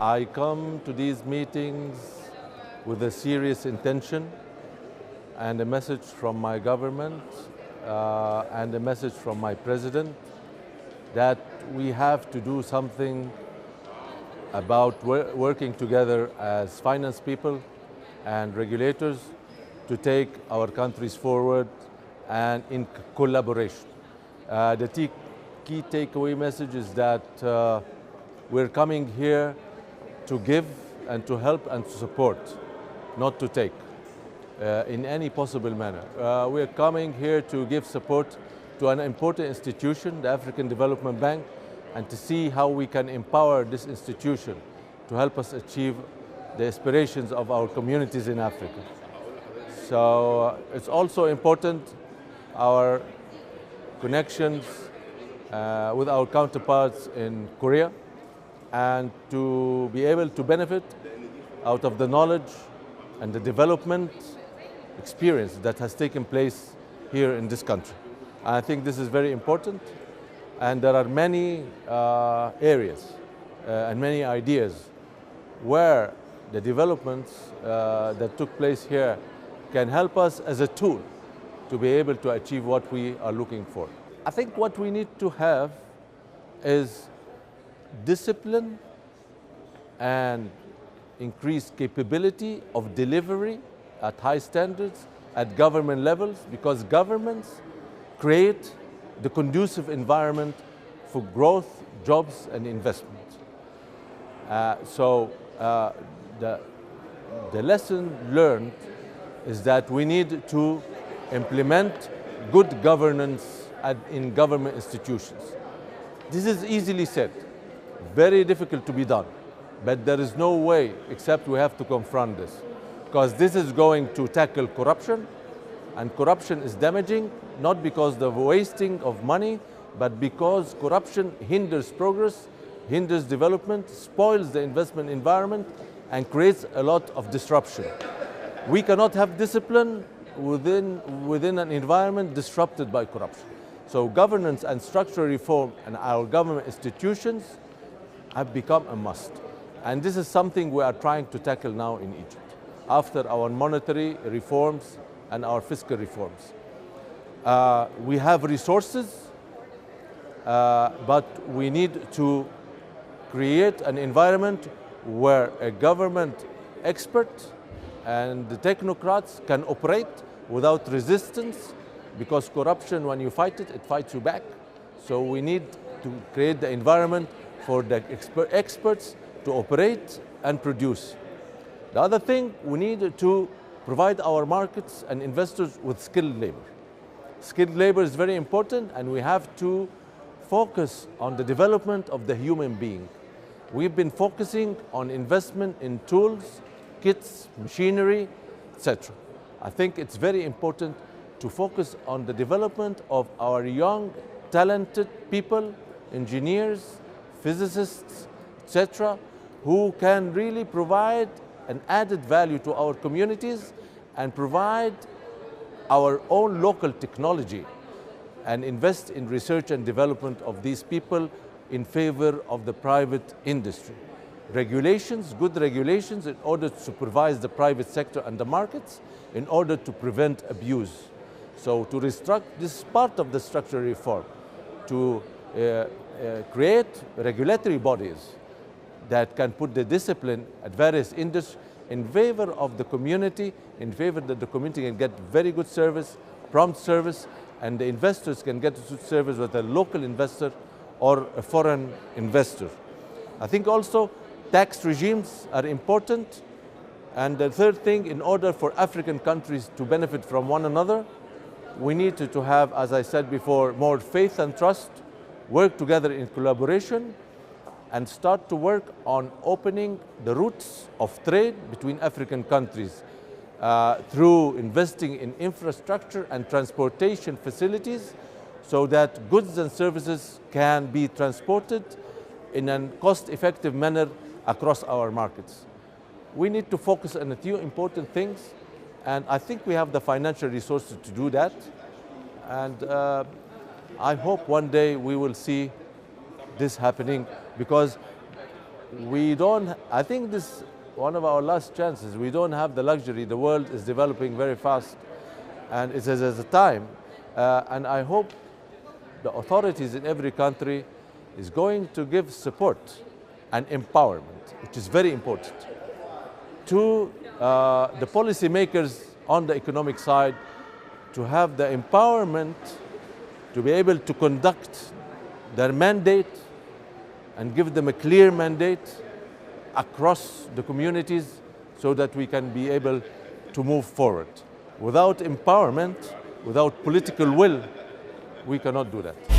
I come to these meetings with a serious intention and a message from my government and a message from my president that we have to do something about working together as finance people and regulators to take our countries forward and in collaboration. The key takeaway message is that we're coming here to give and to help and to support, not to take in any possible manner. We're coming here to give support to an important institution, the African Development Bank, and to see how we can empower this institution to help us achieve the aspirations of our communities in Africa. So it's also important our connections with our counterparts in Korea and to be able to benefit out of the knowledge and the development experience that has taken place here in this country. I think this is very important, and there are many areas and many ideas where the developments that took place here can help us as a tool to be able to achieve what we are looking for. I think what we need to have is discipline and increased capability of delivery at high standards at government levels, because governments create the conducive environment for growth, jobs, and investment. The lesson learned is that we need to implement good governance in government institutions. This is easily said, very difficult to be done, but there is no way except we have to confront this, because this is going to tackle corruption, and corruption is damaging, not because of the wasting of money, but because corruption hinders progress, hinders development, spoils the investment environment, and creates a lot of disruption. We cannot have discipline within an environment disrupted by corruption. So governance and structural reform and our government institutions have become a must. And this is something we are trying to tackle now in Egypt, after our monetary reforms and our fiscal reforms. We have resources, but we need to create an environment where a government expert and the technocrats can operate without resistance, because corruption, when you fight it, it fights you back. So we need to create the environment for the experts to operate and produce. The other thing, we need to provide our markets and investors with skilled labor. Skilled labor is very important, and we have to focus on the development of the human being. We've been focusing on investment in tools, kits, machinery, etc. I think it's very important to focus on the development of our young, talented people, engineers, physicists, etc., who can really provide an added value to our communities and provide our own local technology and invest in research and development of these people in favor of the private industry. Regulations, good regulations, in order to supervise the private sector and the markets, in order to prevent abuse. So to restructure, this is part of the structural reform, to create regulatory bodies that can put the discipline at various industries in favor of the community, in favor that the community can get very good service, prompt service, and the investors can get good service with a local investor or a foreign investor. I think also tax regimes are important. And the third thing, in order for African countries to benefit from one another, we need to have, as I said before, more faith and trust, work together in collaboration, and start to work on opening the routes of trade between African countries through investing in infrastructure and transportation facilities, so that goods and services can be transported in a cost-effective manner across our markets. We need to focus on a few important things, and I think we have the financial resources to do that. And I hope one day we will see this happening, because I think this is one of our last chances. We don't have the luxury. The world is developing very fast, and it is at a time, and I hope the authorities in every country is going to give support and empowerment, which is very important, to the policymakers on the economic side to have the empowerment to be able to conduct their mandate and give them a clear mandate across the communities so that we can be able to move forward. Without empowerment, without political will, we cannot do that.